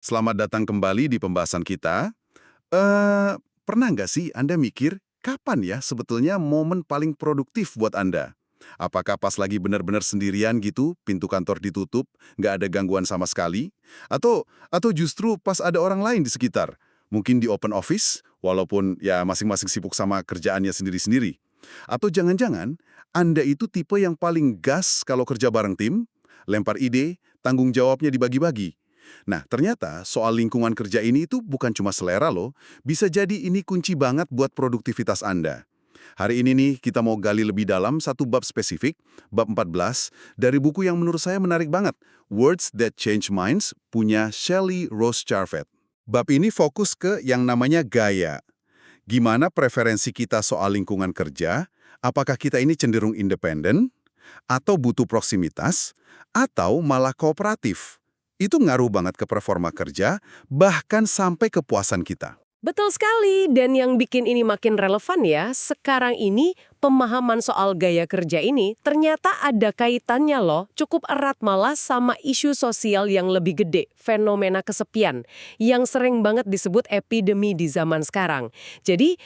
Selamat datang kembali di pembahasan kita. Pernah nggak sih Anda mikir, kapan ya sebetulnya momen paling produktif buat Anda? Apakah pas lagi benar-benar sendirian gitu, pintu kantor ditutup, nggak ada gangguan sama sekali? Atau justru pas ada orang lain di sekitar? Mungkin di open office, walaupun ya masing-masing sibuk sama kerjaannya sendiri-sendiri. Atau jangan-jangan Anda itu tipe yang paling gas kalau kerja bareng tim, lempar ide, tanggung jawabnya dibagi-bagi. Nah, ternyata soal lingkungan kerja ini itu bukan cuma selera loh, bisa jadi ini kunci banget buat produktivitas Anda. Hari ini nih kita mau gali lebih dalam satu bab spesifik, bab 14, dari buku yang menurut saya menarik banget, Words That Change Minds, punya Shelley Rose Charvet. Bab ini fokus ke yang namanya gaya. Gimana preferensi kita soal lingkungan kerja, apakah kita ini cenderung independen, atau butuh proximitas, atau malah kooperatif. Itu ngaruh banget ke performa kerja, bahkan sampai kepuasan kita. Betul sekali, dan yang bikin ini makin relevan ya, sekarang ini pemahaman soal gaya kerja ini ternyata ada kaitannya loh, cukup erat malah sama isu sosial yang lebih gede, fenomena kesepian, yang sering banget disebut epidemi di zaman sekarang. Jadi,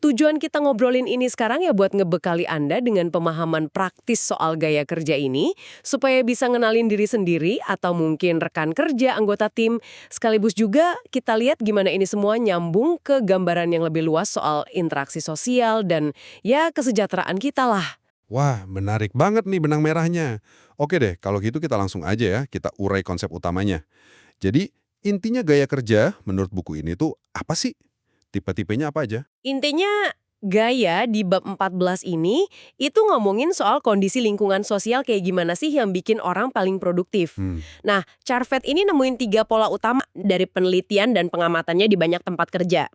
tujuan kita ngobrolin ini sekarang ya buat ngebekali Anda dengan pemahaman praktis soal gaya kerja ini, supaya bisa ngenalin diri sendiri atau mungkin rekan kerja, anggota tim, sekaligus juga kita lihat gimana ini semua nyambung ke gambaran yang lebih luas soal interaksi sosial dan ya kesejahteraan kita lah. Wah, menarik banget nih benang merahnya. Oke deh, kalau gitu kita langsung aja ya, kita urai konsep utamanya. Jadi, intinya gaya kerja menurut buku ini tuh apa sih? Tipe-tipenya apa aja? Intinya gaya di bab 14 ini itu ngomongin soal kondisi lingkungan sosial kayak gimana sih yang bikin orang paling produktif. Hmm, Nah, Charvet ini nemuin 3 pola utama dari penelitian dan pengamatannya di banyak tempat kerja.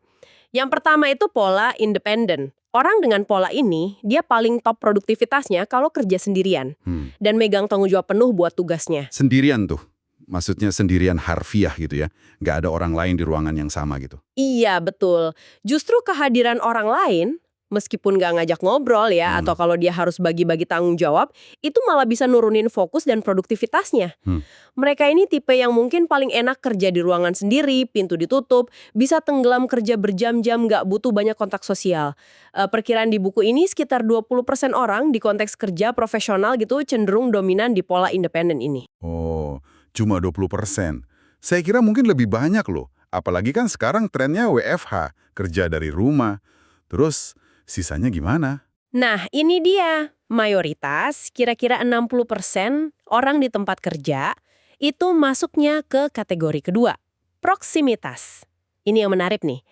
Yang pertama itu pola independen. Orang dengan pola ini, dia paling top produktivitasnya kalau kerja sendirian hmm. dan megang tanggung jawab penuh buat tugasnya. Sendirian tuh. Maksudnya sendirian harfiah gitu ya. Nggak ada orang lain di ruangan yang sama gitu. Iya, betul. Justru kehadiran orang lain, meskipun nggak ngajak ngobrol ya, Hmm. atau kalau dia harus bagi-bagi tanggung jawab, itu malah bisa nurunin fokus dan produktivitasnya. Hmm. Mereka ini tipe yang mungkin paling enak kerja di ruangan sendiri, pintu ditutup, bisa tenggelam kerja berjam-jam nggak butuh banyak kontak sosial. Perkiraan di buku ini sekitar 20% orang di konteks kerja profesional gitu cenderung dominan di pola independen ini. Oh, cuma 20%. Saya kira mungkin lebih banyak loh. Apalagi kan sekarang trennya WFH, kerja dari rumah. Terus, sisanya gimana? Nah, ini dia. Mayoritas, kira-kira 60% orang di tempat kerja, itu masuknya ke kategori kedua, proksimitas. Ini yang menarik nih.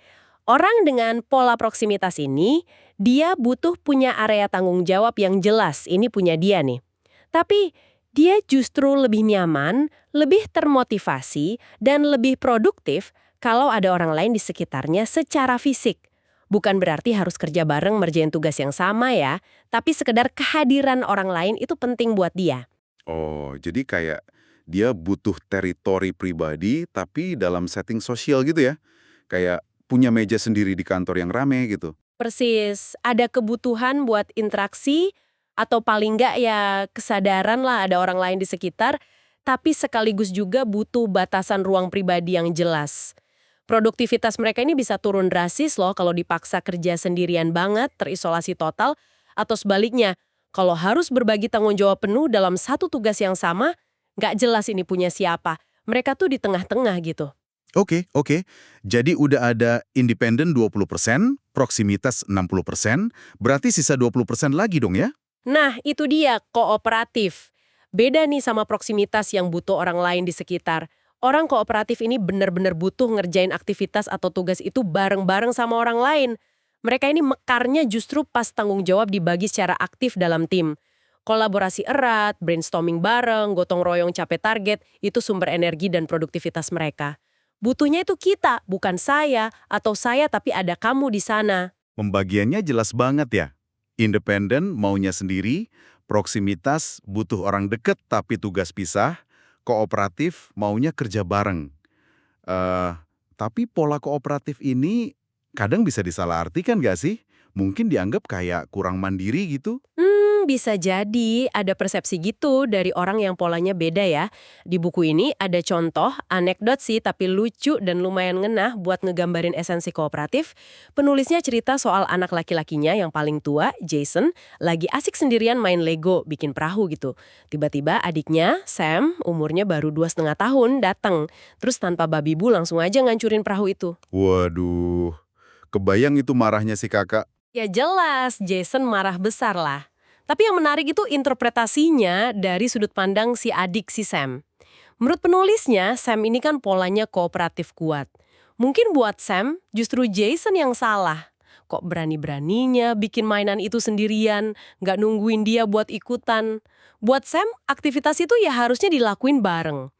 Orang dengan pola proksimitas ini, dia butuh punya area tanggung jawab yang jelas. Ini punya dia nih. Tapi, dia justru lebih nyaman, lebih termotivasi, dan lebih produktif kalau ada orang lain di sekitarnya secara fisik. Bukan berarti harus kerja bareng ngerjain tugas yang sama ya, tapi sekedar kehadiran orang lain itu penting buat dia. Oh, jadi kayak dia butuh teritori pribadi, tapi dalam setting sosial gitu ya? Kayak punya meja sendiri di kantor yang rame gitu. Persis, ada kebutuhan buat interaksi, atau paling nggak ya kesadaran lah ada orang lain di sekitar, tapi sekaligus juga butuh batasan ruang pribadi yang jelas. Produktivitas mereka ini bisa turun drastis loh kalau dipaksa kerja sendirian banget, terisolasi total, atau sebaliknya, kalau harus berbagi tanggung jawab penuh dalam satu tugas yang sama, nggak jelas ini punya siapa. Mereka tuh di tengah-tengah gitu. Oke. Jadi udah ada independen 20%, proksimitas 60%, berarti sisa 20% lagi dong ya? Nah, itu dia, kooperatif. Beda nih sama proksimitas yang butuh orang lain di sekitar. Orang kooperatif ini benar-benar butuh ngerjain aktivitas atau tugas itu bareng-bareng sama orang lain. Mereka ini mekarnya justru pas tanggung jawab dibagi secara aktif dalam tim. Kolaborasi erat, brainstorming bareng, gotong royong capai target, itu sumber energi dan produktivitas mereka. Butuhnya itu kita, bukan saya, atau saya tapi ada kamu di sana. Pembagiannya jelas banget ya. Independen maunya sendiri, proksimitas butuh orang deket tapi tugas pisah, kooperatif maunya kerja bareng. Eh, tapi pola kooperatif ini kadang bisa disalahartikan nggak sih? Mungkin dianggap kayak kurang mandiri gitu. Bisa jadi ada persepsi gitu dari orang yang polanya beda ya. Di buku ini ada contoh, anekdot sih tapi lucu dan lumayan ngenah buat ngegambarin esensi kooperatif. Penulisnya cerita soal anak laki-lakinya yang paling tua, Jason, lagi asik sendirian main Lego, bikin perahu gitu. Tiba-tiba adiknya, Sam, umurnya baru 2,5 tahun, datang. Terus tanpa babi bu langsung aja ngancurin perahu itu. Waduh, kebayang itu marahnya si kakak. Ya jelas, Jason marah besar lah. Tapi yang menarik itu interpretasinya dari sudut pandang si adik si Sam. Menurut penulisnya, Sam ini kan polanya kooperatif kuat. Mungkin buat Sam, justru Jason yang salah. Kok berani-beraninya bikin mainan itu sendirian, nggak nungguin dia buat ikutan. Buat Sam, aktivitas itu ya harusnya dilakuin bareng.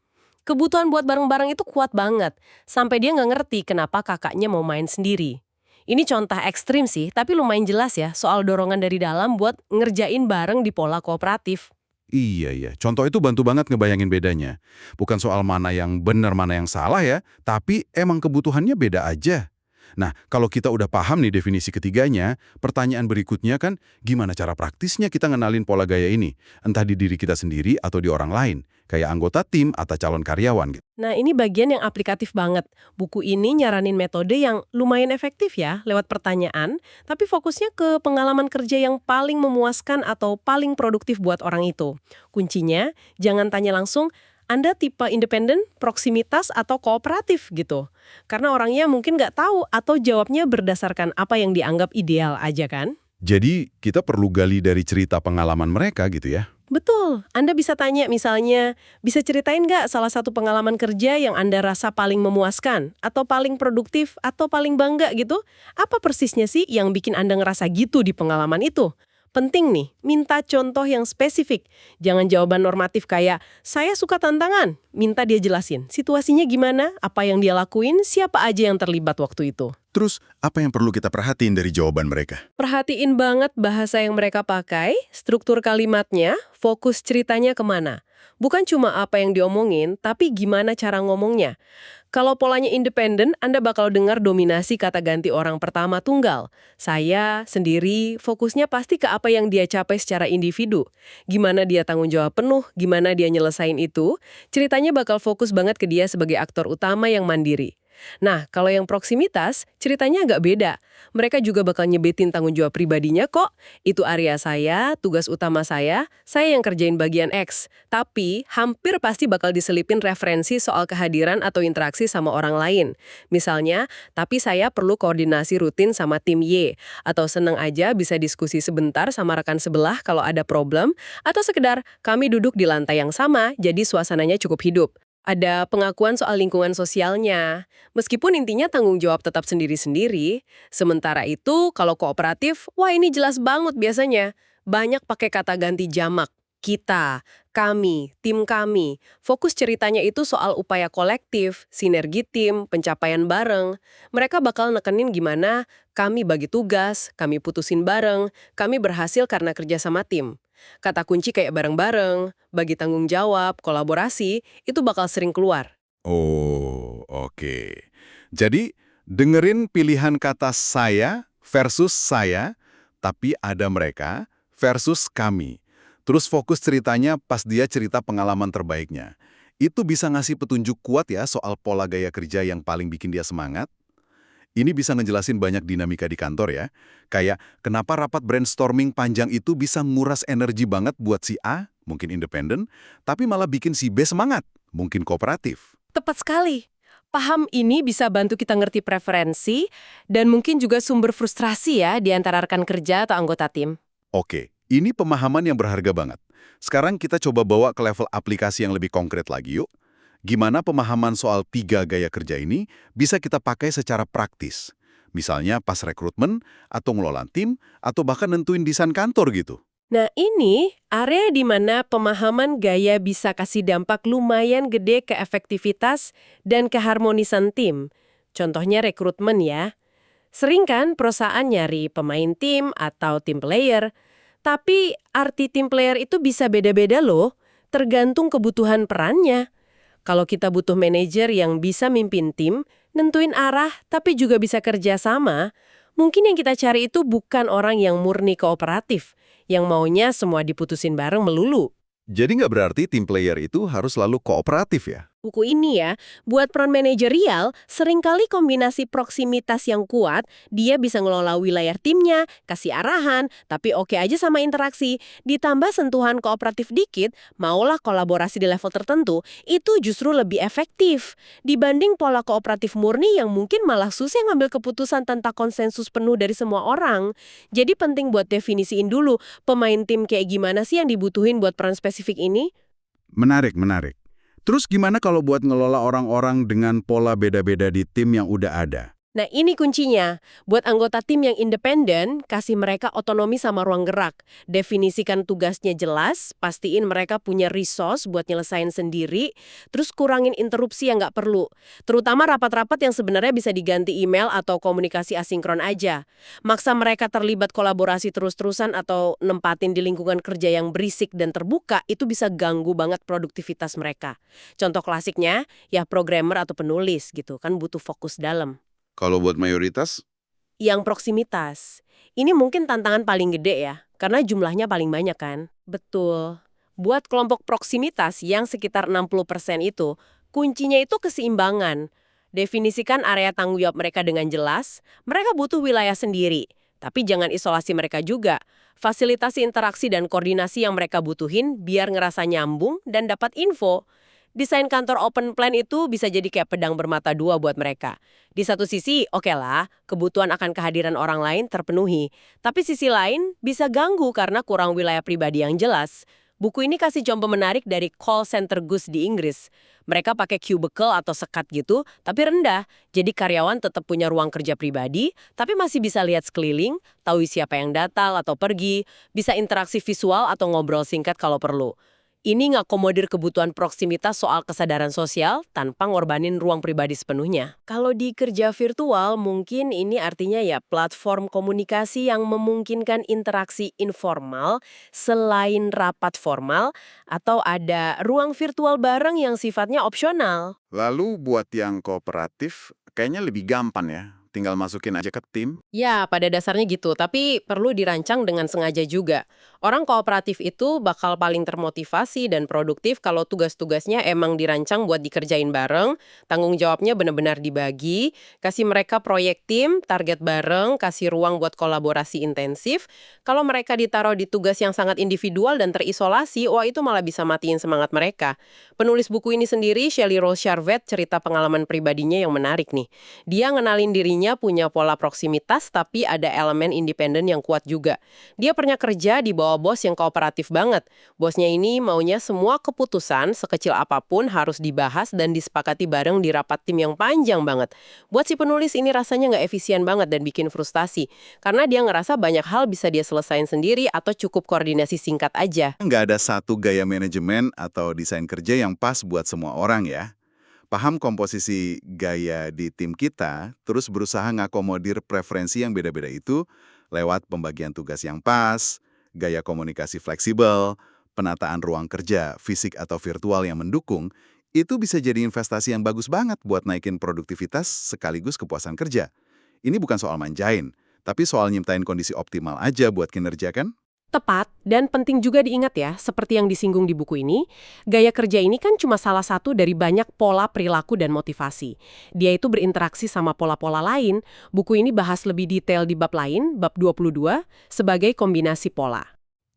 Kebutuhan buat bareng-bareng itu kuat banget, sampai dia nggak ngerti kenapa kakaknya mau main sendiri. Ini contoh ekstrim sih, tapi lumayan jelas ya soal dorongan dari dalam buat ngerjain bareng di pola kooperatif. Iya, iya. Contoh itu bantu banget ngebayangin bedanya. Bukan soal mana yang benar, mana yang salah ya, tapi emang kebutuhannya beda aja. Nah, kalau kita udah paham nih definisi ketiganya, pertanyaan berikutnya kan, gimana cara praktisnya kita ngenalin pola gaya ini? Entah di diri kita sendiri atau di orang lain, kayak anggota tim atau calon karyawan gitu. Nah, ini bagian yang aplikatif banget. Buku ini nyaranin metode yang lumayan efektif ya, lewat pertanyaan, tapi fokusnya ke pengalaman kerja yang paling memuaskan atau paling produktif buat orang itu. Kuncinya, jangan tanya langsung, Anda tipe independen, proksimitas, atau kooperatif gitu. Karena orangnya mungkin nggak tahu atau jawabnya berdasarkan apa yang dianggap ideal aja kan? Jadi, kita perlu gali dari cerita pengalaman mereka gitu ya. Betul, Anda bisa tanya misalnya, bisa ceritain nggak salah satu pengalaman kerja yang Anda rasa paling memuaskan, atau paling produktif, atau paling bangga gitu? Apa persisnya sih yang bikin Anda ngerasa gitu di pengalaman itu? Penting nih, minta contoh yang spesifik. Jangan jawaban normatif kayak, saya suka tantangan. Minta dia jelasin, situasinya gimana, apa yang dia lakuin, siapa aja yang terlibat waktu itu. Terus, apa yang perlu kita perhatiin dari jawaban mereka? Perhatiin banget bahasa yang mereka pakai, struktur kalimatnya, fokus ceritanya kemana. Bukan cuma apa yang diomongin, tapi gimana cara ngomongnya. Kalau polanya independen, Anda bakal dengar dominasi kata ganti orang pertama tunggal. Saya, sendiri, fokusnya pasti ke apa yang dia capai secara individu. Gimana dia tanggung jawab penuh, gimana dia nyelesain itu, ceritanya bakal fokus banget ke dia sebagai aktor utama yang mandiri. Nah, kalau yang proksimitas, ceritanya agak beda. Mereka juga bakal nyebutin tanggung jawab pribadinya kok. Itu area saya, tugas utama saya yang kerjain bagian X. Tapi, hampir pasti bakal diselipin referensi soal kehadiran atau interaksi sama orang lain. Misalnya, tapi saya perlu koordinasi rutin sama tim Y. Atau seneng aja bisa diskusi sebentar sama rekan sebelah kalau ada problem. Atau sekedar, kami duduk di lantai yang sama, jadi suasananya cukup hidup. Ada pengakuan soal lingkungan sosialnya. Meskipun intinya tanggung jawab tetap sendiri-sendiri, sementara itu kalau kooperatif, wah ini jelas banget biasanya. Banyak pakai kata ganti jamak. Kita, kami, tim kami. Fokus ceritanya itu soal upaya kolektif, sinergi tim, pencapaian bareng. Mereka bakal nekenin gimana kami bagi tugas, kami putusin bareng, kami berhasil karena kerja sama tim. Kata kunci kayak bareng-bareng, bagi tanggung jawab, kolaborasi, itu bakal sering keluar. Oh, oke. Jadi, dengerin pilihan kata saya versus saya, tapi ada mereka versus kami. Terus fokus ceritanya pas dia cerita pengalaman terbaiknya. Itu bisa ngasih petunjuk kuat ya soal pola gaya kerja yang paling bikin dia semangat. Ini bisa ngejelasin banyak dinamika di kantor ya. Kayak kenapa rapat brainstorming panjang itu bisa nguras energi banget buat si A, mungkin independen, tapi malah bikin si B semangat, mungkin kooperatif. Tepat sekali. Paham ini bisa bantu kita ngerti preferensi dan mungkin juga sumber frustrasi ya di antara rekan kerja atau anggota tim. Oke, ini pemahaman yang berharga banget. Sekarang kita coba bawa ke level aplikasi yang lebih konkret lagi yuk. Gimana pemahaman soal 3 gaya kerja ini bisa kita pakai secara praktis? Misalnya pas rekrutmen, atau ngelola tim, atau bahkan nentuin desain kantor gitu. Nah ini area di mana pemahaman gaya bisa kasih dampak lumayan gede ke efektivitas dan keharmonisan tim. Contohnya rekrutmen ya. Sering kan perusahaan nyari pemain tim atau tim player, tapi arti tim player itu bisa beda-beda loh, tergantung kebutuhan perannya. Kalau kita butuh manajer yang bisa mimpin tim, nentuin arah tapi juga bisa kerja sama, mungkin yang kita cari itu bukan orang yang murni kooperatif, yang maunya semua diputusin bareng melulu. Jadi nggak berarti tim player itu harus selalu kooperatif ya? Buku ini ya, buat peran manajerial, seringkali kombinasi proksimitas yang kuat, dia bisa ngelola wilayah timnya, kasih arahan, tapi oke aja sama interaksi. Ditambah sentuhan kooperatif dikit, maulah kolaborasi di level tertentu, itu justru lebih efektif. Dibanding pola kooperatif murni yang mungkin malah susah ngambil keputusan tanpa konsensus penuh dari semua orang. Jadi penting buat definisiin dulu, pemain tim kayak gimana sih yang dibutuhin buat peran spesifik ini? Menarik, menarik. Terus gimana kalau buat ngelola orang-orang dengan pola beda-beda di tim yang udah ada? Nah ini kuncinya, buat anggota tim yang independen, kasih mereka otonomi sama ruang gerak. Definisikan tugasnya jelas, pastiin mereka punya resource buat nyelesain sendiri, terus kurangin interupsi yang nggak perlu. Terutama rapat-rapat yang sebenarnya bisa diganti email atau komunikasi asinkron aja. Maksa mereka terlibat kolaborasi terus-terusan atau nempatin di lingkungan kerja yang berisik dan terbuka, itu bisa ganggu banget produktivitas mereka. Contoh klasiknya, ya programmer atau penulis gitu, kan butuh fokus dalam. Kalau buat mayoritas, Yang proksimitas. Ini mungkin tantangan paling gede ya, karena jumlahnya paling banyak kan? Betul. Buat kelompok proksimitas yang sekitar 60% itu, kuncinya itu keseimbangan. Definisikan area tanggung jawab mereka dengan jelas, mereka butuh wilayah sendiri. Tapi jangan isolasi mereka juga. Fasilitasi interaksi dan koordinasi yang mereka butuhin biar ngerasa nyambung dan dapat info. Desain kantor open plan itu bisa jadi kayak pedang bermata dua buat mereka. Di satu sisi, oke lah, kebutuhan akan kehadiran orang lain terpenuhi. Tapi sisi lain bisa ganggu karena kurang wilayah pribadi yang jelas. Buku ini kasih contoh menarik dari call center Gus di Inggris. Mereka pakai cubicle atau sekat gitu, tapi rendah. Jadi karyawan tetap punya ruang kerja pribadi, tapi masih bisa lihat sekeliling, tahu siapa yang datang atau pergi, bisa interaksi visual atau ngobrol singkat kalau perlu. Ini ngakomodir kebutuhan proksimitas soal kesadaran sosial tanpa ngorbanin ruang pribadi sepenuhnya. Kalau di kerja virtual, mungkin ini artinya ya platform komunikasi yang memungkinkan interaksi informal selain rapat formal, atau ada ruang virtual bareng yang sifatnya opsional. Lalu buat yang kooperatif, kayaknya lebih gampang ya. Tinggal masukin aja ke tim. Ya, pada dasarnya gitu, tapi perlu dirancang dengan sengaja juga. Orang kooperatif itu bakal paling termotivasi dan produktif kalau tugas-tugasnya emang dirancang buat dikerjain bareng, tanggung jawabnya benar-benar dibagi, kasih mereka proyek tim, target bareng, kasih ruang buat kolaborasi intensif. Kalau mereka ditaruh di tugas yang sangat individual dan terisolasi, wah itu malah bisa matiin semangat mereka. Penulis buku ini sendiri, Shelley Rose Charvet, cerita pengalaman pribadinya yang menarik nih. Dia ngenalin dirinya punya pola proksimitas tapi ada elemen independen yang kuat juga. Dia pernah kerja di bawah bos yang kooperatif banget. Bosnya ini maunya semua keputusan sekecil apapun harus dibahas dan disepakati bareng di rapat tim yang panjang banget. Buat si penulis ini rasanya nggak efisien banget dan bikin frustasi. Karena dia ngerasa banyak hal bisa dia selesain sendiri atau cukup koordinasi singkat aja. Nggak ada satu gaya manajemen atau desain kerja yang pas buat semua orang ya. Paham komposisi gaya di tim kita, terus berusaha ngakomodir preferensi yang beda-beda itu lewat pembagian tugas yang pas, gaya komunikasi fleksibel, penataan ruang kerja, fisik atau virtual yang mendukung, itu bisa jadi investasi yang bagus banget buat naikin produktivitas sekaligus kepuasan kerja. Ini bukan soal manjain, tapi soal nyiptain kondisi optimal aja buat kinerja kan? Tepat, dan penting juga diingat ya, seperti yang disinggung di buku ini, gaya kerja ini kan cuma salah satu dari banyak pola perilaku dan motivasi. Dia itu berinteraksi sama pola-pola lain. Buku ini bahas lebih detail di bab lain, bab 22, sebagai kombinasi pola.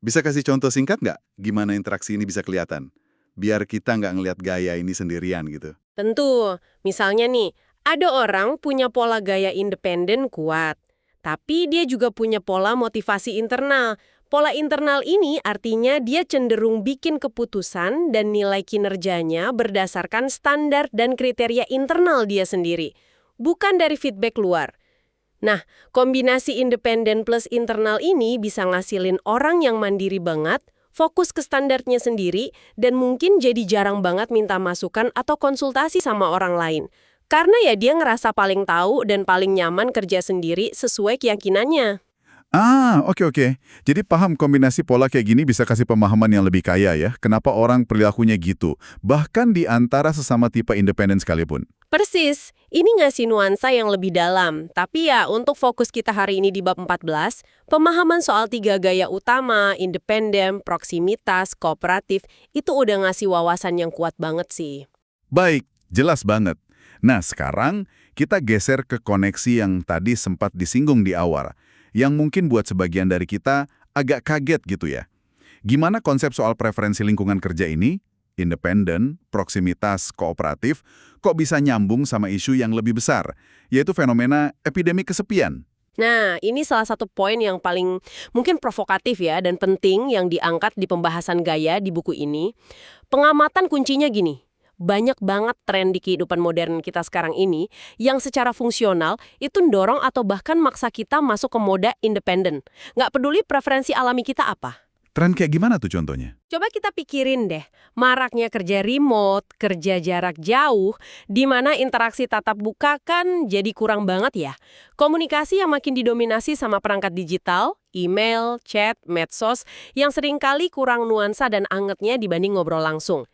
Bisa kasih contoh singkat nggak gimana interaksi ini bisa kelihatan? Biar kita nggak ngelihat gaya ini sendirian gitu. Tentu, misalnya nih, ada orang punya pola gaya independen kuat, tapi dia juga punya pola motivasi internal. Pola internal ini artinya dia cenderung bikin keputusan dan nilai kinerjanya berdasarkan standar dan kriteria internal dia sendiri, bukan dari feedback luar. Nah, kombinasi independen plus internal ini bisa ngasilin orang yang mandiri banget, fokus ke standarnya sendiri, dan mungkin jadi jarang banget minta masukan atau konsultasi sama orang lain. Karena ya dia ngerasa paling tahu dan paling nyaman kerja sendiri sesuai keyakinannya. Oke. Jadi paham kombinasi pola kayak gini bisa kasih pemahaman yang lebih kaya ya. Kenapa orang perilakunya gitu, bahkan di antara sesama tipe independen sekalipun. Persis, ini ngasih nuansa yang lebih dalam. Tapi ya, untuk fokus kita hari ini di bab 14, pemahaman soal 3 gaya utama, independen, proksimitas, kooperatif, itu udah ngasih wawasan yang kuat banget sih. Baik, jelas banget. Nah, sekarang kita geser ke koneksi yang tadi sempat disinggung di awal, yang mungkin buat sebagian dari kita agak kaget gitu ya. Gimana konsep soal preferensi lingkungan kerja ini, independen, proksimitas, kooperatif, kok bisa nyambung sama isu yang lebih besar, yaitu fenomena epidemi kesepian? Nah, ini salah satu poin yang paling mungkin provokatif ya dan penting yang diangkat di pembahasan gaya di buku ini. Pengamatan kuncinya gini. Banyak banget tren di kehidupan modern kita sekarang ini yang secara fungsional itu mendorong atau bahkan maksa kita masuk ke mode independen. Nggak peduli preferensi alami kita apa. Tren kayak gimana tuh contohnya? Coba kita pikirin deh, maraknya kerja remote, kerja jarak jauh, di mana interaksi tatap muka kan jadi kurang banget ya. Komunikasi yang makin didominasi sama perangkat digital, email, chat, medsos, yang seringkali kurang nuansa dan angetnya dibanding ngobrol langsung.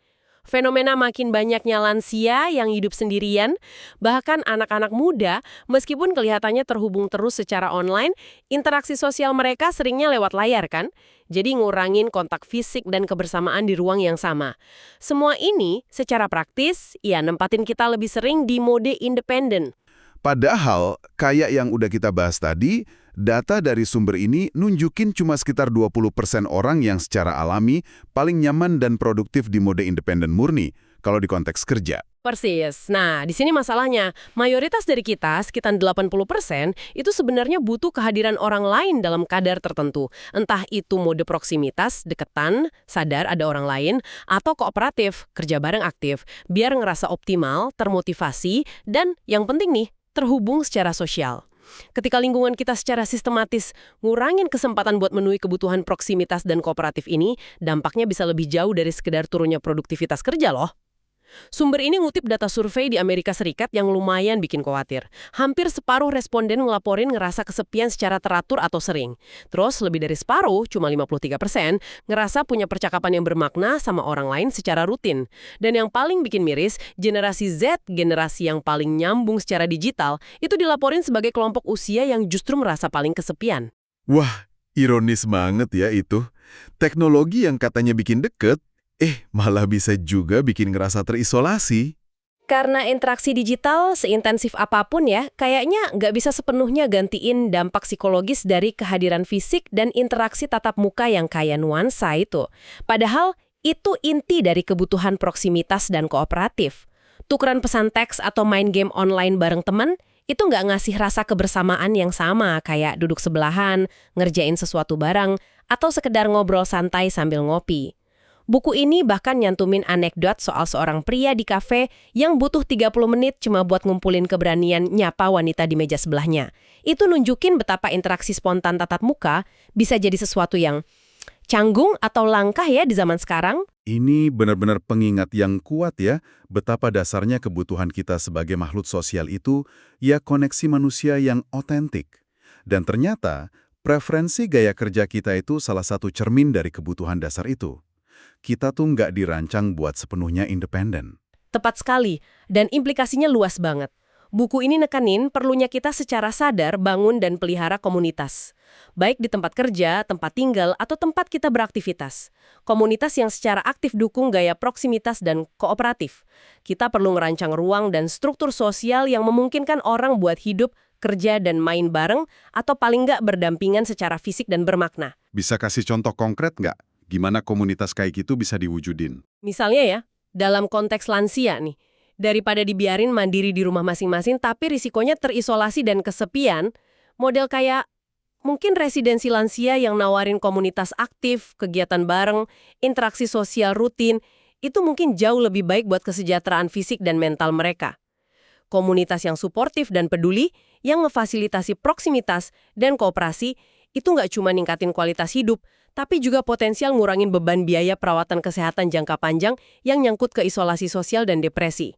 Fenomena makin banyaknya lansia yang hidup sendirian, bahkan anak-anak muda, meskipun kelihatannya terhubung terus secara online, interaksi sosial mereka seringnya lewat layar kan? Jadi ngurangin kontak fisik dan kebersamaan di ruang yang sama. Semua ini secara praktis, ya nempatin kita lebih sering di mode independen. Padahal, kayak yang udah kita bahas tadi, data dari sumber ini nunjukin cuma sekitar 20% orang yang secara alami paling nyaman dan produktif di mode independen murni kalau di konteks kerja. Persis. Nah, di sini masalahnya, mayoritas dari kita, sekitar 80%, itu sebenarnya butuh kehadiran orang lain dalam kadar tertentu. Entah itu mode proksimitas, deketan, sadar ada orang lain, atau kooperatif, kerja bareng aktif, biar ngerasa optimal, termotivasi, dan yang penting nih, terhubung secara sosial. Ketika lingkungan kita secara sistematis ngurangin kesempatan buat memenuhi kebutuhan proksimitas dan kooperatif ini, dampaknya bisa lebih jauh dari sekedar turunnya produktivitas kerja loh. Sumber ini ngutip data survei di Amerika Serikat yang lumayan bikin khawatir. Hampir separuh responden ngelaporin ngerasa kesepian secara teratur atau sering. Terus lebih dari separuh, cuma 53%, ngerasa punya percakapan yang bermakna sama orang lain secara rutin. Dan yang paling bikin miris, generasi Z, generasi yang paling nyambung secara digital, itu dilaporin sebagai kelompok usia yang justru merasa paling kesepian. Wah, ironis banget ya itu. Teknologi yang katanya bikin deket, malah bisa juga bikin ngerasa terisolasi. Karena interaksi digital seintensif apapun ya, kayaknya nggak bisa sepenuhnya gantiin dampak psikologis dari kehadiran fisik dan interaksi tatap muka yang kaya nuansa itu. Padahal itu inti dari kebutuhan proksimitas dan kooperatif. Tukeran pesan teks atau main game online bareng teman, itu nggak ngasih rasa kebersamaan yang sama kayak duduk sebelahan, ngerjain sesuatu bareng, atau sekedar ngobrol santai sambil ngopi. Buku ini bahkan nyantumin anekdot soal seorang pria di kafe yang butuh 30 menit cuma buat ngumpulin keberanian nyapa wanita di meja sebelahnya. Itu nunjukin betapa interaksi spontan tatap muka bisa jadi sesuatu yang canggung atau langkah ya di zaman sekarang. Ini benar-benar pengingat yang kuat ya, betapa dasarnya kebutuhan kita sebagai makhluk sosial itu ya koneksi manusia yang otentik. Dan ternyata, preferensi gaya kerja kita itu salah satu cermin dari kebutuhan dasar itu. Kita tuh nggak dirancang buat sepenuhnya independen. Tepat sekali, dan implikasinya luas banget. Buku ini nekanin perlunya kita secara sadar bangun dan pelihara komunitas. Baik di tempat kerja, tempat tinggal, atau tempat kita beraktivitas. Komunitas yang secara aktif dukung gaya proksimitas dan kooperatif. Kita perlu ngerancang ruang dan struktur sosial yang memungkinkan orang buat hidup, kerja, dan main bareng, atau paling nggak berdampingan secara fisik dan bermakna. Bisa kasih contoh konkret nggak? Gimana komunitas kayak gitu bisa diwujudin? Misalnya ya, dalam konteks lansia nih, daripada dibiarin mandiri di rumah masing-masing tapi risikonya terisolasi dan kesepian, model kayak mungkin residensi lansia yang nawarin komunitas aktif, kegiatan bareng, interaksi sosial rutin, itu mungkin jauh lebih baik buat kesejahteraan fisik dan mental mereka. Komunitas yang suportif dan peduli, yang ngefasilitasi proksimitas dan kooperasi, itu nggak cuma ningkatin kualitas hidup, tapi juga potensial ngurangin beban biaya perawatan kesehatan jangka panjang yang nyangkut ke isolasi sosial dan depresi.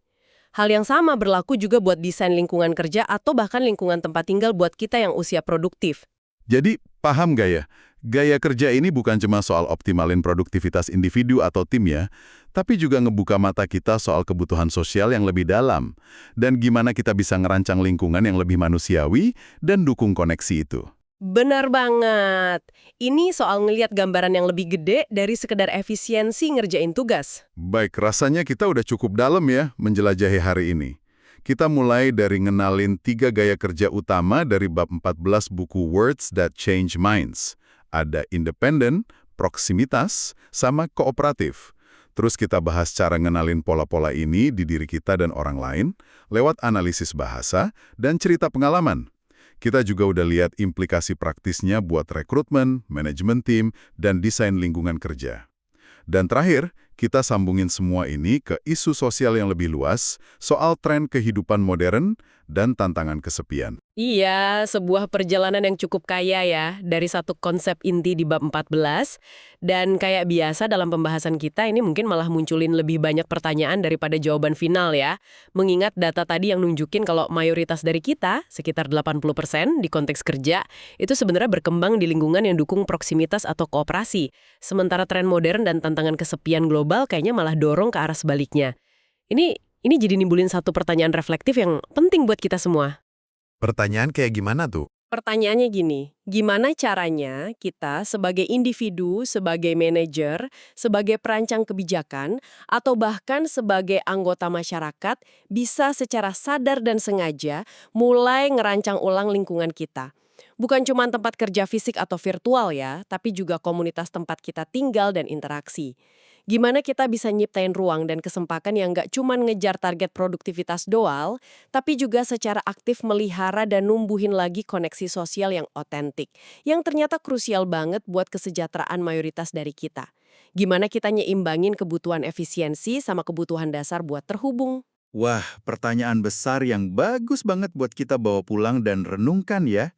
Hal yang sama berlaku juga buat desain lingkungan kerja atau bahkan lingkungan tempat tinggal buat kita yang usia produktif. Jadi, paham nggak ya? Gaya kerja ini bukan cuma soal optimalin produktivitas individu atau tim ya, tapi juga ngebuka mata kita soal kebutuhan sosial yang lebih dalam, dan gimana kita bisa ngerancang lingkungan yang lebih manusiawi dan dukung koneksi itu. Benar banget. Ini soal ngelihat gambaran yang lebih gede dari sekedar efisiensi ngerjain tugas. Baik, rasanya kita udah cukup dalam ya menjelajahi hari ini. Kita mulai dari ngenalin 3 gaya kerja utama dari bab 14 buku Words That Change Minds. Ada independen, proksimitas, sama kooperatif. Terus kita bahas cara ngenalin pola-pola ini di diri kita dan orang lain lewat analisis bahasa dan cerita pengalaman. Kita juga udah lihat implikasi praktisnya buat rekrutmen, manajemen tim, dan desain lingkungan kerja. Dan terakhir, kita sambungin semua ini ke isu sosial yang lebih luas soal tren kehidupan modern dan tantangan kesepian. Iya, sebuah perjalanan yang cukup kaya ya, dari satu konsep inti di bab 14, dan kayak biasa dalam pembahasan kita ini mungkin malah munculin lebih banyak pertanyaan daripada jawaban final ya. Mengingat data tadi yang nunjukin kalau mayoritas dari kita, sekitar 80% di konteks kerja, itu sebenarnya berkembang di lingkungan yang dukung proksimitas atau kooperasi. Sementara tren modern dan tantangan kesepian global kayaknya malah dorong ke arah sebaliknya. Ini jadi nimbulin satu pertanyaan reflektif yang penting buat kita semua. Pertanyaan kayak gimana tuh? Pertanyaannya gini, gimana caranya kita sebagai individu, sebagai manajer, sebagai perancang kebijakan, atau bahkan sebagai anggota masyarakat bisa secara sadar dan sengaja mulai ngerancang ulang lingkungan kita? Bukan cuma tempat kerja fisik atau virtual ya, tapi juga komunitas tempat kita tinggal dan interaksi. Gimana kita bisa nyiptain ruang dan kesempatan yang nggak cuma ngejar target produktivitas doang, tapi juga secara aktif melihara dan numbuhin lagi koneksi sosial yang otentik, yang ternyata krusial banget buat kesejahteraan mayoritas dari kita. Gimana kita nyeimbangin kebutuhan efisiensi sama kebutuhan dasar buat terhubung? Wah, pertanyaan besar yang bagus banget buat kita bawa pulang dan renungkan ya.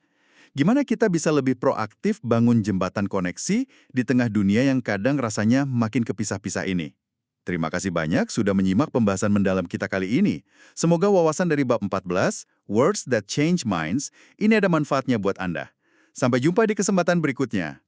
Gimana kita bisa lebih proaktif bangun jembatan koneksi di tengah dunia yang kadang rasanya makin kepisah-pisah ini? Terima kasih banyak sudah menyimak pembahasan mendalam kita kali ini. Semoga wawasan dari bab 14, Words That Change Minds, ini ada manfaatnya buat Anda. Sampai jumpa di kesempatan berikutnya.